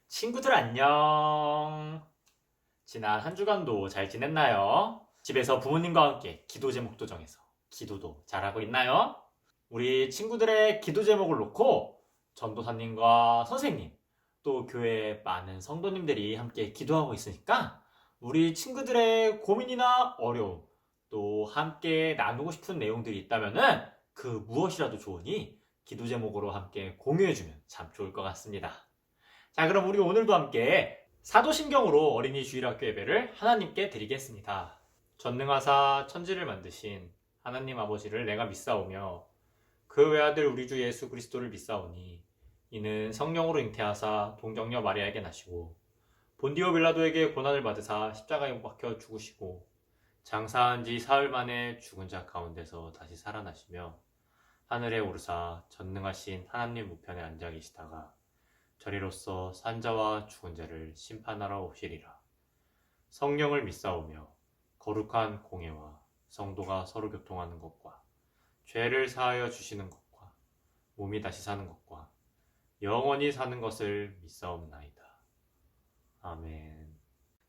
친구들 안녕. 지난 한 주간도 잘 지냈나요? 집에서 부모님과 함께 기도 제목도 정해서 기도도 잘하고 있나요? 우리 친구들의 기도 제목을 놓고 전도사님과 선생님, 또 교회 많은 성도님들이 함께 기도하고 있으니까 우리 친구들의 고민이나 어려움, 또 함께 나누고 싶은 내용들이 있다면은 그 무엇이라도 좋으니 기도 제목으로 함께 공유해주면 참 좋을 것 같습니다. 자, 그럼 우리 오늘도 함께 사도신경으로 어린이 주일학교 예배를 하나님께 드리겠습니다. 전능하사 천지를 만드신 하나님 아버지를 내가 믿사오며 그 외아들 우리 주 예수 그리스도를 믿사오니 이는 성령으로 잉태하사 동정녀 마리아에게 나시고 본디오 빌라도에게 고난을 받으사 십자가에 못 박혀 죽으시고 장사한 지 사흘 만에 죽은 자 가운데서 다시 살아나시며 하늘에 오르사 전능하신 하나님 우편에 앉아 계시다가 저리로서 산자와 죽은 자를 심판하러 오시리라. 성령을 믿사오며 거룩한 공예와 성도가 서로 교통하는 것과 죄를 사하여 주시는 것과 몸이 다시 사는 것과 영원히 사는 것을 믿사옵나이다. 아멘.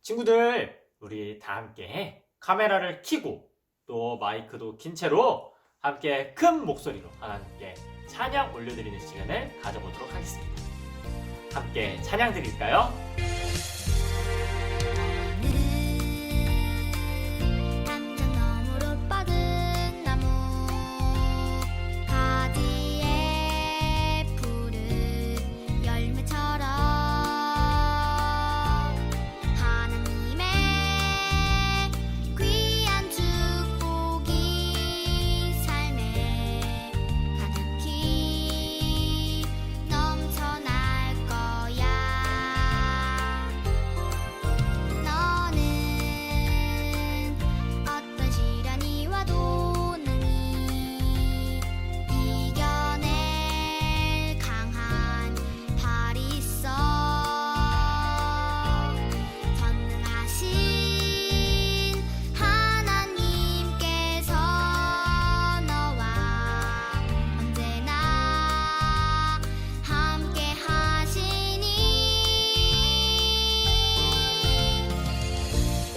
친구들, 우리 다 함께 카메라를 켜고 또 마이크도 킨 채로 함께 큰 목소리로 하나님께 찬양 올려드리는 시간을 가져보도록 하겠습니다. 함께 찬양 드릴까요? 단장나무로 뻗은 나무 가지에 푸른 열매처럼 하나님의 귀한 축복이 삶에 가득히 넘쳐날 거야. 너는 어떤 시련이 와도 능히 이겨낼 강한 팔이 있어. 전능하신 하나님께서 너와 언제나 함께 하시니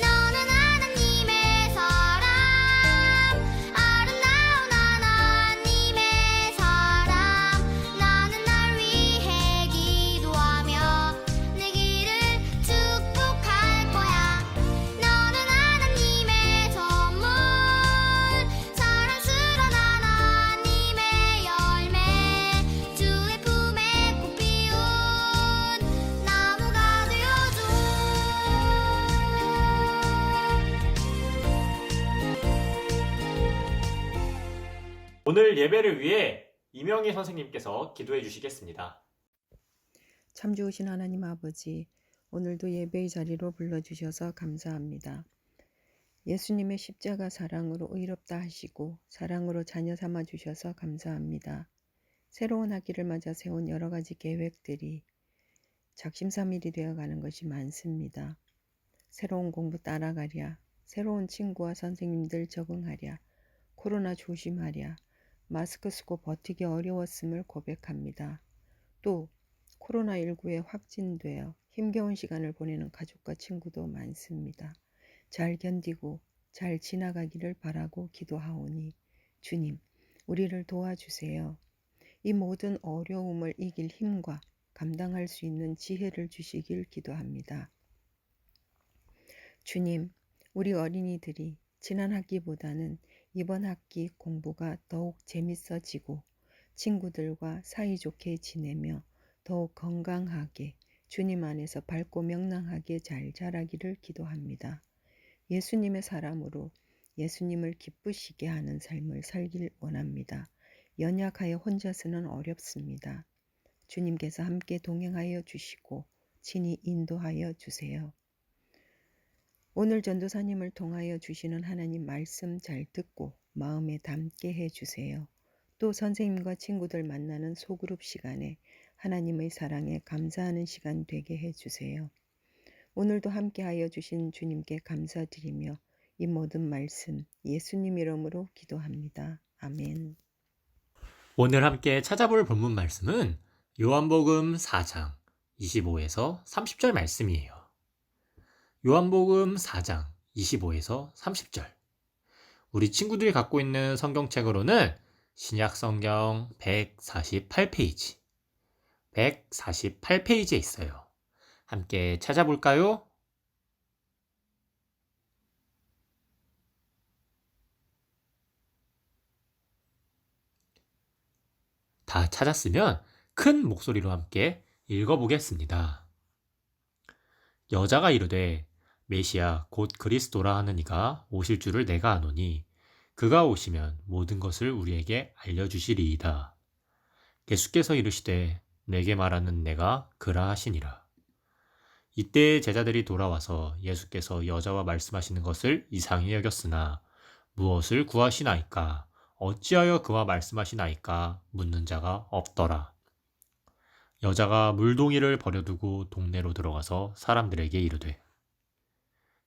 너는 하나님의 사람, 아름다운 하나님의 사람. 나는 널 위해 기도하며 내 길을 축복할 거야. 너는 하나님의 선물, 사랑스러운 하나님의 열매, 주의 품에 꽃 피운 나무가 되어줘. 오늘 예배를 위해 이명희 선생님께서 기도해 주시겠습니다. 참 좋으신 하나님 아버지, 오늘도 예배의 자리로 불러주셔서 감사합니다. 예수님의 십자가 사랑으로 의롭다 하시고 사랑으로 자녀 삼아 주셔서 감사합니다. 새로운 학기를 맞아 세운 여러 가지 계획들이 작심삼일이 되어가는 것이 많습니다. 새로운 공부 따라가랴, 새로운 친구와 선생님들 적응하랴, 코로나 조심하랴, 마스크 쓰고 버티기 어려웠음을 고백합니다. 또 코로나19에 확진되어 힘겨운 시간을 보내는 가족과 친구도 많습니다. 잘 견디고 잘 지나가기를 바라고 기도하오니 주님, 우리를 도와주세요. 이 모든 어려움을 이길 힘과 감당할 수 있는 지혜를 주시길 기도합니다. 주님, 우리 어린이들이 지난 학기보다는 이번 학기 공부가 더욱 재밌어지고 친구들과 사이좋게 지내며 더욱 건강하게 주님 안에서 밝고 명랑하게 잘 자라기를 기도합니다. 예수님의 사람으로 예수님을 기쁘시게 하는 삶을 살길 원합니다. 연약하여 혼자서는 어렵습니다. 주님께서 함께 동행하여 주시고 친히 인도하여 주세요. 오늘 전도사님을 통하여 주시는 하나님 말씀 잘 듣고 마음에 담게 해주세요. 또 선생님과 친구들 만나는 소그룹 시간에 하나님의 사랑에 감사하는 시간 되게 해주세요. 오늘도 함께하여 주신 주님께 감사드리며 이 모든 말씀 예수님 이름으로 기도합니다. 아멘. 오늘 함께 찾아볼 본문 말씀은 요한복음 4장 25에서 30절 말씀이에요. 요한복음 4장 25에서 30절. 우리 친구들이 갖고 있는 성경책으로는 신약 성경 148페이지. 148페이지에 있어요. 함께 찾아볼까요? 다 찾았으면 큰 목소리로 함께 읽어보겠습니다. 여자가 이르되 메시아 곧 그리스도라 하는 이가 오실 줄을 내가 아노니 그가 오시면 모든 것을 우리에게 알려주시리이다. 예수께서 이르시되 내게 말하는 내가 그라 하시니라. 이때 제자들이 돌아와서 예수께서 여자와 말씀하시는 것을 이상히 여겼으나 무엇을 구하시나이까 어찌하여 그와 말씀하시나이까 묻는 자가 없더라. 여자가 물동이를 버려두고 동네로 들어가서 사람들에게 이르되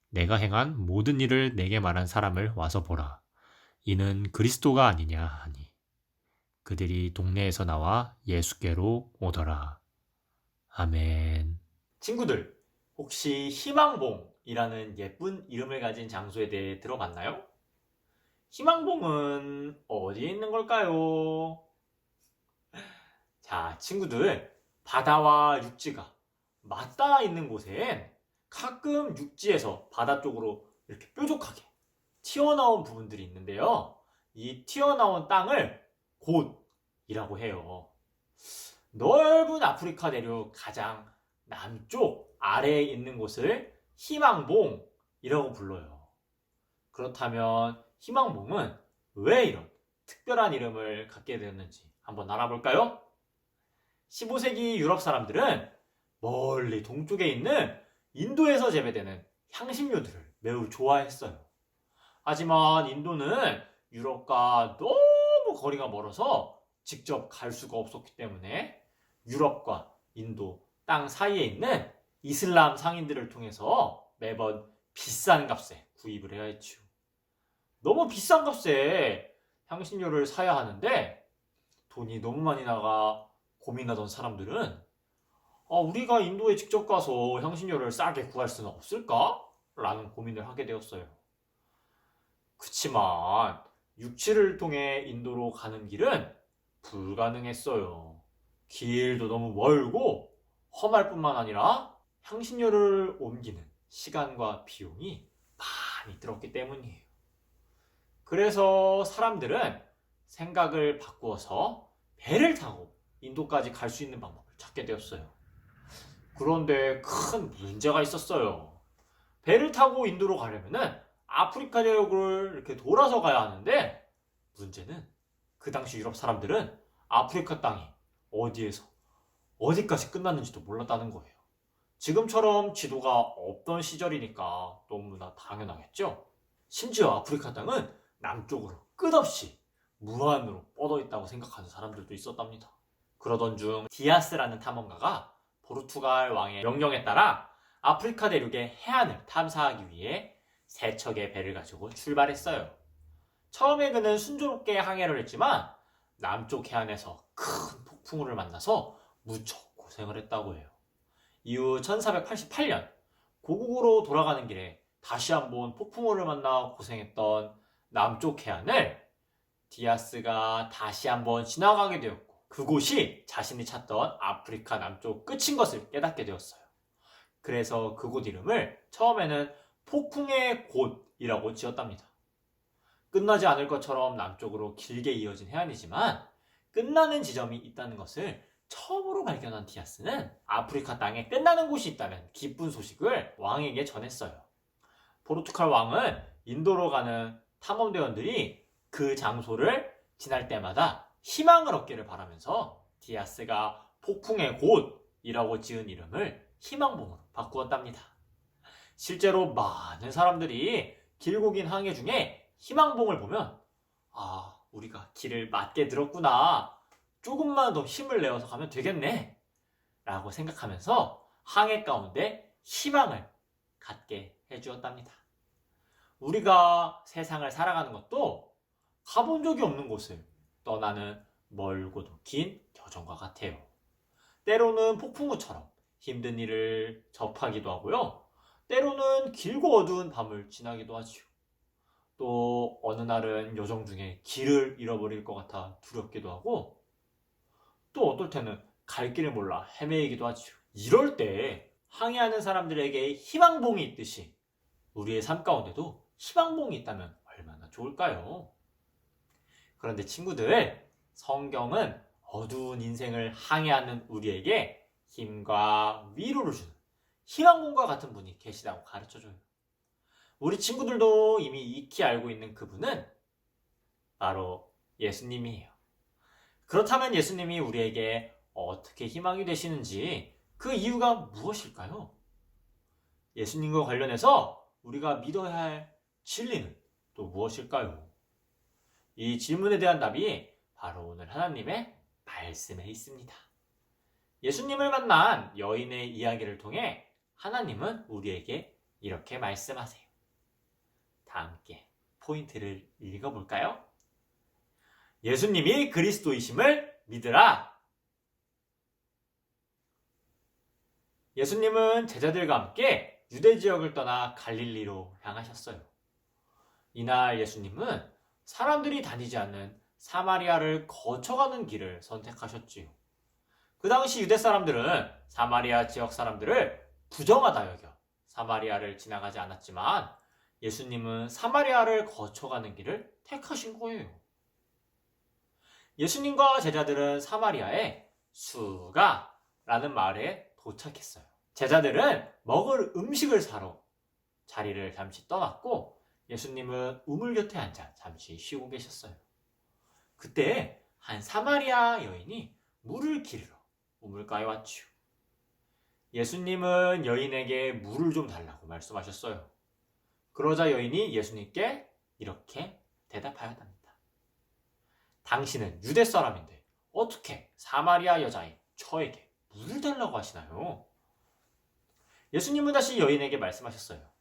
내가 행한 모든 일을 내게 말한 사람을 와서 보라. 이는 그리스도가 아니냐 하니 그들이 동네에서 나와 예수께로 오더라. 아멘. 친구들, 혹시 희망봉이라는 예쁜 이름을 가진 장소에 대해 들어봤나요? 희망봉은 어디에 있는 걸까요? 자, 친구들, 바다와 육지가 맞닿아 있는 곳엔 가끔 육지에서 바다 쪽으로 이렇게 뾰족하게 튀어나온 부분들이 있는데요. 이 튀어나온 땅을 곧이라고 해요. 넓은 아프리카 대륙 가장 남쪽 아래에 있는 곳을 희망봉이라고 불러요. 그렇다면 희망봉은 왜 이런 특별한 이름을 갖게 되었는지 한번 알아볼까요? 15세기 유럽 사람들은 멀리 동쪽에 있는 인도에서 재배되는 향신료들을 매우 좋아했어요. 하지만 인도는 유럽과 너무 거리가 멀어서 직접 갈 수가 없었기 때문에 유럽과 인도 땅 사이에 있는 이슬람 상인들을 통해서 매번 비싼 값에 구입을 해야 했죠. 너무 비싼 값에 향신료를 사야 하는데 돈이 너무 많이 나가 고민하던 사람들은 우리가 인도에 직접 가서 향신료를 싸게 구할 수는 없을까? 라는 고민을 하게 되었어요. 그치만 육지를 통해 인도로 가는 길은 불가능했어요. 길도 너무 멀고 험할 뿐만 아니라 향신료를 옮기는 시간과 비용이 많이 들었기 때문이에요. 그래서 사람들은 생각을 바꾸어서 배를 타고 인도까지 갈 수 있는 방법을 찾게 되었어요. 그런데 큰 문제가 있었어요. 배를 타고 인도로 가려면 아프리카 대륙을 이렇게 돌아서 가야 하는데 문제는 그 당시 유럽 사람들은 아프리카 땅이 어디에서 어디까지 끝났는지도 몰랐다는 거예요. 지금처럼 지도가 없던 시절이니까 너무나 당연하겠죠? 심지어 아프리카 땅은 남쪽으로 끝없이 무한으로 뻗어 있다고 생각하는 사람들도 있었답니다. 그러던 중 디아스라는 탐험가가 포르투갈 왕의 명령에 따라 아프리카 대륙의 해안을 탐사하기 위해 세 척의 배를 가지고 출발했어요. 처음에 그는 순조롭게 항해를 했지만 남쪽 해안에서 큰 폭풍우를 만나서 무척 고생을 했다고 해요. 이후 1488년 고국으로 돌아가는 길에 다시 한번 폭풍우를 만나 고생했던 남쪽 해안을 디아스가 다시 한번 지나가게 되었고 그곳이 자신이 찾던 아프리카 남쪽 끝인 것을 깨닫게 되었어요. 그래서 그곳 이름을 처음에는 폭풍의 곳이라고 지었답니다. 끝나지 않을 것처럼 남쪽으로 길게 이어진 해안이지만 끝나는 지점이 있다는 것을 처음으로 발견한 디아스는 아프리카 땅에 끝나는 곳이 있다는 기쁜 소식을 왕에게 전했어요. 포르투갈 왕은 인도로 가는 탐험대원들이 그 장소를 지날 때마다 희망을 얻기를 바라면서 디아스가 폭풍의 곳이라고 지은 이름을 희망봉으로 바꾸었답니다. 실제로 많은 사람들이 길고 긴 항해 중에 희망봉을 보면 우리가 길을 맞게 들었구나. 조금만 더 힘을 내어서 가면 되겠네. 라고 생각하면서 항해 가운데 희망을 갖게 해주었답니다. 우리가 세상을 살아가는 것도 가본 적이 없는 곳을 떠나는 멀고도 긴 여정과 같아요. 때로는 폭풍우처럼 힘든 일을 접하기도 하고요. 때로는 길고 어두운 밤을 지나기도 하지요. 또 어느 날은 여정 중에 길을 잃어버릴 것 같아 두렵기도 하고, 또 어떨 때는 갈 길을 몰라 헤매이기도 하지요. 이럴 때 항해하는 사람들에게 희망봉이 있듯이 우리의 삶 가운데도 희망봉이 있다면 얼마나 좋을까요? 그런데 친구들, 성경은 어두운 인생을 항해하는 우리에게 힘과 위로를 주는 희망봉과 같은 분이 계시다고 가르쳐줘요. 우리 친구들도 이미 익히 알고 있는 그분은 바로 예수님이에요. 그렇다면 예수님이 우리에게 어떻게 희망이 되시는지 그 이유가 무엇일까요? 예수님과 관련해서 우리가 믿어야 할 진리는 또 무엇일까요? 이 질문에 대한 답이 바로 오늘 하나님의 말씀에 있습니다. 예수님을 만난 여인의 이야기를 통해 하나님은 우리에게 이렇게 말씀하세요. 다 함께 포인트를 읽어볼까요? 예수님이 그리스도이심을 믿으라. 예수님은 제자들과 함께 유대 지역을 떠나 갈릴리로 향하셨어요. 이날 예수님은 사람들이 다니지 않는 사마리아를 거쳐가는 길을 선택하셨지요. 그 당시 유대 사람들은 사마리아 지역 사람들을 부정하다 여겨 사마리아를 지나가지 않았지만, 예수님은 사마리아를 거쳐가는 길을 택하신 거예요. 예수님과 제자들은 사마리아의 수가라는 마을에 도착했어요. 제자들은 먹을 음식을 사러 자리를 잠시 떠났고, 예수님은 우물 곁에 앉아 잠시 쉬고 계셨어요. 그때 한 사마리아 여인이 물을 기르러 우물가에 왔지요. 예수님은 여인에게 물을 좀 달라고 말씀하셨어요. 그러자 여인이 예수님께 이렇게 대답하였답니다. 당신은 유대 사람인데 어떻게 사마리아 여자인 저에게 물을 달라고 하시나요? 예수님은 다시 여인에게 말씀하셨어요.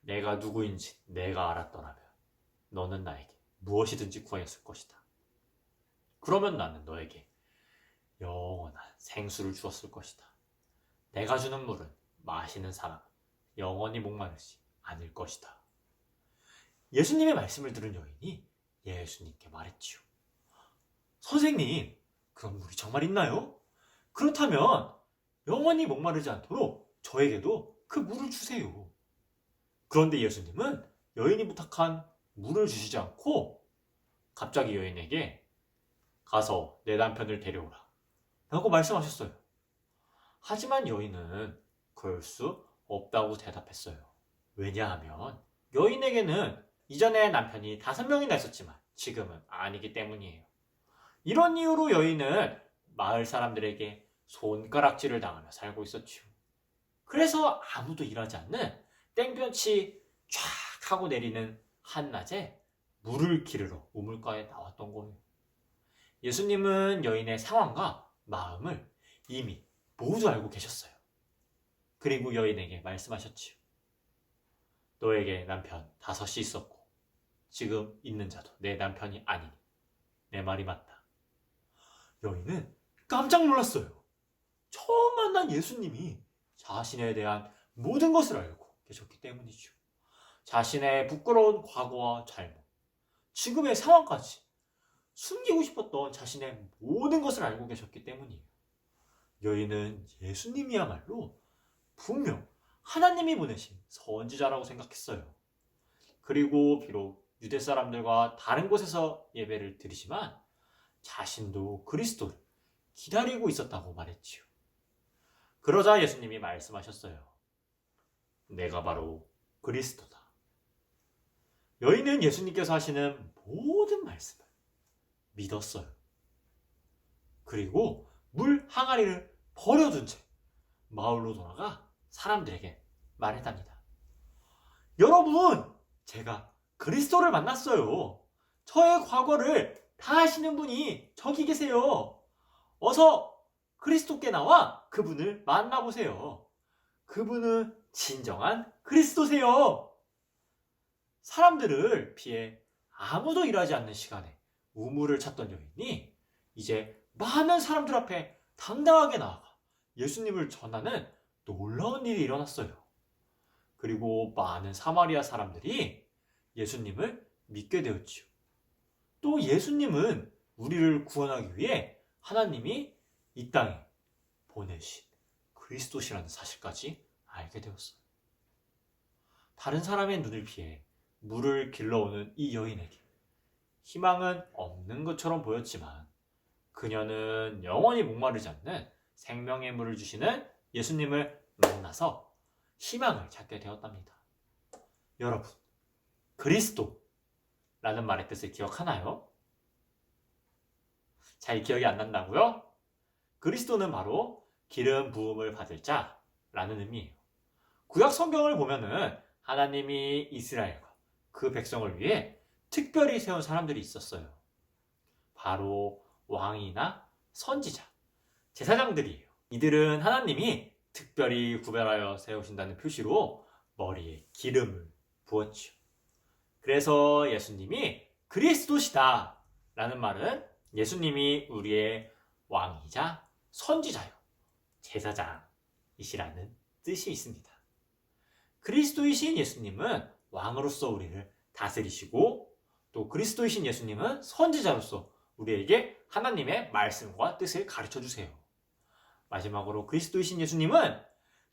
내가 누구인지 내가 알았더라면 너는 나에게 무엇이든지 구하였을 것이다. 그러면 나는 너에게 영원한 생수를 주었을 것이다. 내가 주는 물은 마시는 사람은 영원히 목마르지 않을 것이다. 예수님의 말씀을 들은 여인이 예수님께 말했지요. 선생님, 그런 물이 정말 있나요? 그렇다면 영원히 목마르지 않도록 저에게도 그 물을 주세요. 그런데 예수님은 여인이 부탁한 물을 주시지 않고 갑자기 여인에게 가서 내 남편을 데려오라 라고 말씀하셨어요. 하지만 여인은 그럴 수 없다고 대답했어요. 왜냐하면 여인에게는 이전에 남편이 5명이나 있었지만 지금은 아니기 때문이에요. 이런 이유로 여인은 마을 사람들에게 손가락질을 당하며 살고 있었지요. 그래서 아무도 일하지 않는 땡볕이 쫙 하고 내리는 한낮에 물을 기르러 우물가에 나왔던 거예요. 예수님은 여인의 상황과 마음을 이미 모두 알고 계셨어요. 그리고 여인에게 말씀하셨지요. 너에게 남편 5이 있었고 지금 있는 자도 내 남편이 아니니 내 말이 맞다. 여인은 깜짝 놀랐어요. 처음 만난 예수님이 자신에 대한 모든 것을 알고 계셨기 때문이죠. 자신의 부끄러운 과거와 잘못, 지금의 상황까지 숨기고 싶었던 자신의 모든 것을 알고 계셨기 때문이에요. 여인은 예수님이야말로 분명 하나님이 보내신 선지자라고 생각했어요. 그리고 비록 유대 사람들과 다른 곳에서 예배를 드리지만 자신도 그리스도를 기다리고 있었다고 말했지요. 그러자 예수님이 말씀하셨어요. 내가 바로 그리스도다. 여인은 예수님께서 하시는 모든 말씀을 믿었어요. 그리고 물 항아리를 버려둔 채 마을로 돌아가 사람들에게 말했답니다. 여러분, 제가 그리스도를 만났어요. 저의 과거를 다 아시는 분이 저기 계세요. 어서 그리스도께 나와 그분을 만나보세요. 그분은 진정한 그리스도세요. 사람들을 피해 아무도 일하지 않는 시간에 우물을 찾던 여인이 이제 많은 사람들 앞에 당당하게 나아가 예수님을 전하는 놀라운 일이 일어났어요. 그리고 많은 사마리아 사람들이 예수님을 믿게 되었지요. 또 예수님은 우리를 구원하기 위해 하나님이 이 땅에 보내신 그리스도시라는 사실까지 알게 되었어요. 다른 사람의 눈을 피해 물을 길러오는 이 여인에게 희망은 없는 것처럼 보였지만 그녀는 영원히 목마르지 않는 생명의 물을 주시는 예수님을 만나서 희망을 찾게 되었답니다. 여러분, 그리스도라는 말의 뜻을 기억하나요? 잘 기억이 안 난다고요? 그리스도는 바로 기름 부음을 받을 자라는 의미예요. 구약 성경을 보면은 하나님이 이스라엘과 그 백성을 위해 특별히 세운 사람들이 있었어요. 바로 왕이나 선지자, 제사장들이에요. 이들은 하나님이 특별히 구별하여 세우신다는 표시로 머리에 기름을 부었죠. 그래서 예수님이 그리스도시다 라는 말은 예수님이 우리의 왕이자 선지자요, 제사장이시라는 뜻이 있습니다. 그리스도이신 예수님은 왕으로서 우리를 다스리시고 또 그리스도이신 예수님은 선지자로서 우리에게 하나님의 말씀과 뜻을 가르쳐 주세요. 마지막으로 그리스도이신 예수님은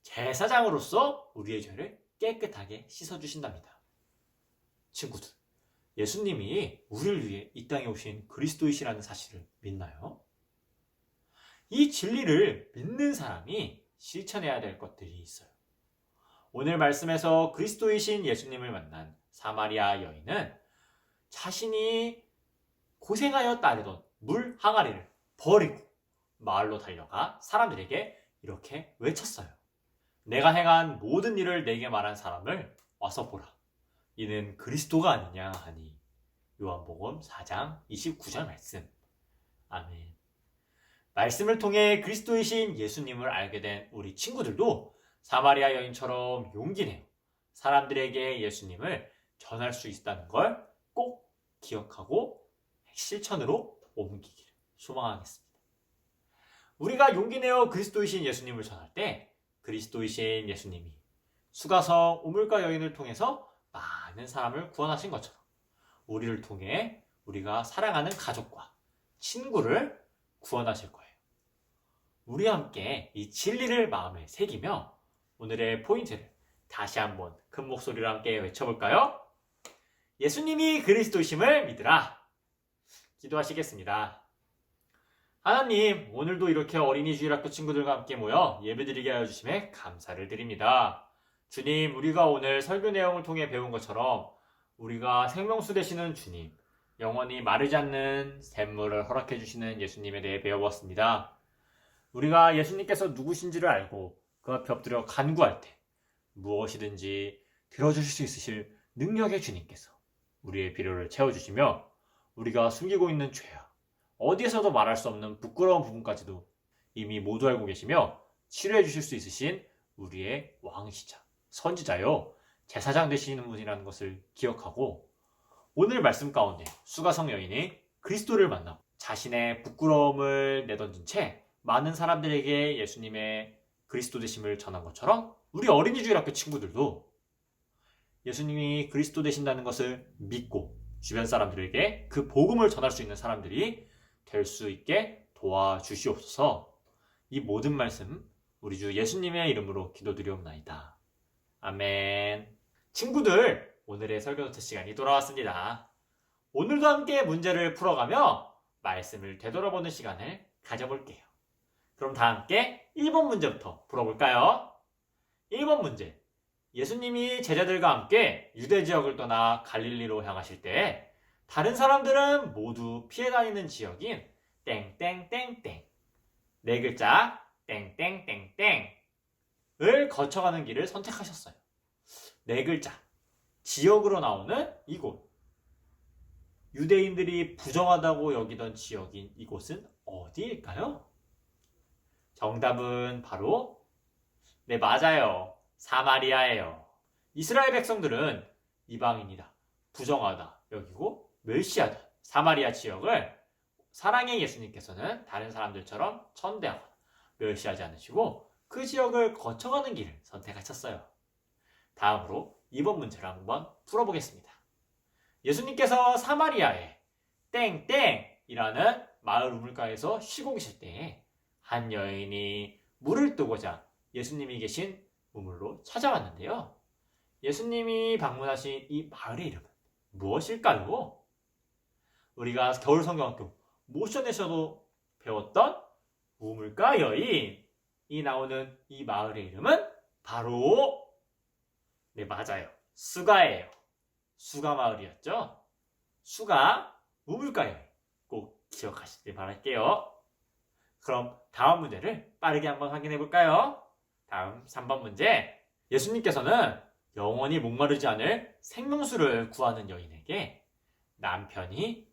제사장으로서 우리의 죄를 깨끗하게 씻어주신답니다. 친구들, 예수님이 우리를 위해 이 땅에 오신 그리스도이시라는 사실을 믿나요? 이 진리를 믿는 사람이 실천해야 될 것들이 있어요. 오늘 말씀에서 그리스도이신 예수님을 만난 사마리아 여인은 자신이 고생하여 따르던 물 항아리를 버리고 마을로 달려가 사람들에게 이렇게 외쳤어요. 내가 행한 모든 일을 내게 말한 사람을 와서 보라. 이는 그리스도가 아니냐 하니. 요한복음 4장 29절 말씀. 아멘. 말씀을 통해 그리스도이신 예수님을 알게 된 우리 친구들도 사마리아 여인처럼 용기 내어 사람들에게 예수님을 전할 수 있다는 걸 꼭 기억하고 실천으로 옮기기를 소망하겠습니다. 우리가 용기 내어 그리스도이신 예수님을 전할 때 그리스도이신 예수님이 수가성 우물가 여인을 통해서 많은 사람을 구원하신 것처럼 우리를 통해 우리가 사랑하는 가족과 친구를 구원하실 거예요. 우리 함께 이 진리를 마음에 새기며 오늘의 포인트를 다시 한번 큰 목소리로 함께 외쳐볼까요? 예수님이 그리스도심을 믿으라. 기도하시겠습니다. 하나님, 오늘도 이렇게 어린이 주일학교 친구들과 함께 모여 예배드리게 하여 주심에 감사를 드립니다. 주님, 우리가 오늘 설교 내용을 통해 배운 것처럼 우리가 생명수 되시는 주님, 영원히 마르지 않는 샘물을 허락해 주시는 예수님에 대해 배워보았습니다. 우리가 예수님께서 누구신지를 알고 그 앞에 엎드려 간구할 때 무엇이든지 들어주실 수 있으실 능력의 주님께서 우리의 필요를 채워주시며 우리가 숨기고 있는 죄와 어디에서도 말할 수 없는 부끄러운 부분까지도 이미 모두 알고 계시며 치료해 주실 수 있으신 우리의 왕이시자, 선지자요, 제사장 되시는 분이라는 것을 기억하고 오늘 말씀 가운데 수가성 여인이 그리스도를 만나고 자신의 부끄러움을 내던진 채 많은 사람들에게 예수님의 그리스도 되심을 전한 것처럼 우리 어린이 주일학교 친구들도 예수님이 그리스도 되신다는 것을 믿고 주변 사람들에게 그 복음을 전할 수 있는 사람들이 될 수 있게 도와주시옵소서. 이 모든 말씀 우리 주 예수님의 이름으로 기도드리옵나이다. 아멘. 친구들, 오늘의 설교노트 시간이 돌아왔습니다. 오늘도 함께 문제를 풀어가며 말씀을 되돌아보는 시간을 가져볼게요. 그럼 다 함께 1번 문제부터 풀어볼까요? 1번 문제. 예수님이 제자들과 함께 유대 지역을 떠나 갈릴리로 향하실 때 다른 사람들은 모두 피해 다니는 지역인 땡땡땡땡 네 글자 땡땡땡땡을 거쳐가는 길을 선택하셨어요. 네 글자 지역으로 나오는 이곳, 유대인들이 부정하다고 여기던 지역인 이곳은 어디일까요? 정답은 바로 네, 맞아요. 사마리아예요. 이스라엘 백성들은 이방인이다, 부정하다 여기고 멸시하다 사마리아 지역을 사랑의 예수님께서는 다른 사람들처럼 천대하거나 멸시하지 않으시고 그 지역을 거쳐가는 길을 선택하셨어요. 다음으로 이번 문제를 한번 풀어보겠습니다. 예수님께서 사마리아의 땡땡이라는 마을 우물가에서 쉬고 계실 때에 한 여인이 물을 뜨고자 예수님이 계신 우물로 찾아왔는데요. 예수님이 방문하신 이 마을의 이름은 무엇일까요? 우리가 겨울 성경학교 모션에서도 배웠던 우물가 여인이 나오는 이 마을의 이름은 바로 네, 맞아요. 수가예요. 수가 마을이었죠. 수가 우물가 여인 꼭 기억하시길 바랄게요. 그럼 다음 문제를 빠르게 한번 확인해 볼까요? 다음 3번 문제. 예수님께서는 영원히 목마르지 않을 생명수를 구하는 여인에게 남편이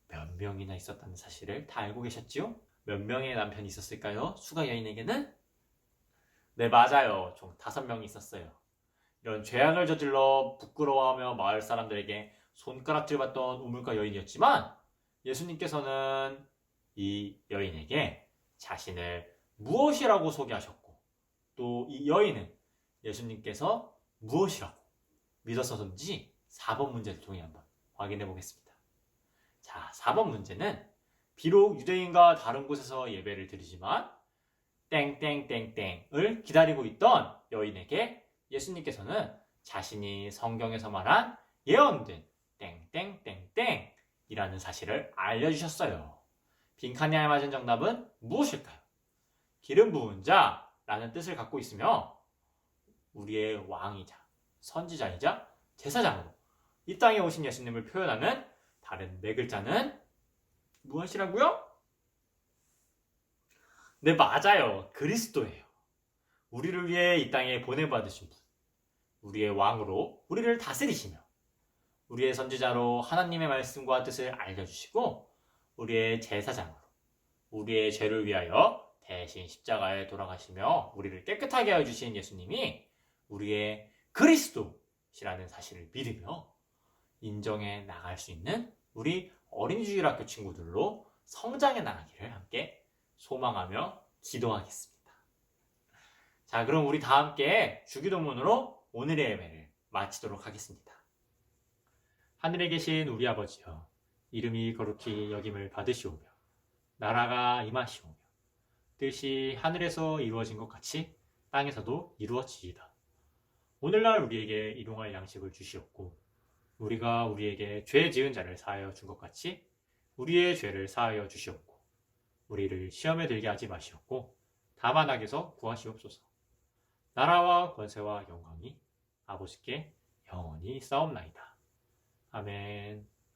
몇 명이나 있었다는 사실을 다 알고 계셨지요? 몇 명의 남편이 있었을까요? 수가 여인에게는? 네, 맞아요. 총 5명이 있었어요. 이런 죄악을 저질러 부끄러워하며 마을 사람들에게 손가락질 받던 우물가 여인이었지만 예수님께서는 이 여인에게 자신을 무엇이라고 소개하셨고 또 이 여인은 예수님께서 무엇이라고 믿었었는지 4번 문제를 통해 한번 확인해 보겠습니다. 자, 4번 문제는 비록 유대인과 다른 곳에서 예배를 드리지만 땡땡땡땡을 기다리고 있던 여인에게 예수님께서는 자신이 성경에서 말한 예언된 땡땡땡땡이라는 사실을 알려주셨어요. 빈칸에 알맞은 정답은 무엇일까요? 기름 부은 자라는 뜻을 갖고 있으며 우리의 왕이자 선지자이자 제사장으로 이 땅에 오신 예수님을 표현하는 다른 네 글자는 무엇이라고요? 네, 맞아요. 그리스도예요. 우리를 위해 이 땅에 보내받으신 분. 우리의 왕으로 우리를 다스리시며 우리의 선지자로 하나님의 말씀과 뜻을 알려주시고 우리의 제사장으로 우리의 죄를 위하여 대신 십자가에 돌아가시며 우리를 깨끗하게 하여 주신 예수님이 우리의 그리스도시라는 사실을 믿으며 인정해 나갈 수 있는 우리 어린이주일학교 친구들로 성장해 나가기를 함께 소망하며 기도하겠습니다. 자, 그럼 우리 다 함께 주기도문으로 오늘의 예배를 마치도록 하겠습니다. 하늘에 계신 우리 아버지여, 이름이 거룩히 여김을 받으시오며 나라가 임하시오며 뜻이 하늘에서 이루어진 것 같이 땅에서도 이루어지이다. 오늘날 우리에게 일용할 양식을 주시옵고 우리가 우리에게 죄 지은 자를 사하여 준 것 같이 우리의 죄를 사하여 주시옵고 우리를 시험에 들게 하지 마시옵고 다만 악에서 구하시옵소서. 나라와 권세와 영광이 아버지께 영원히 싸움나이다. 아멘.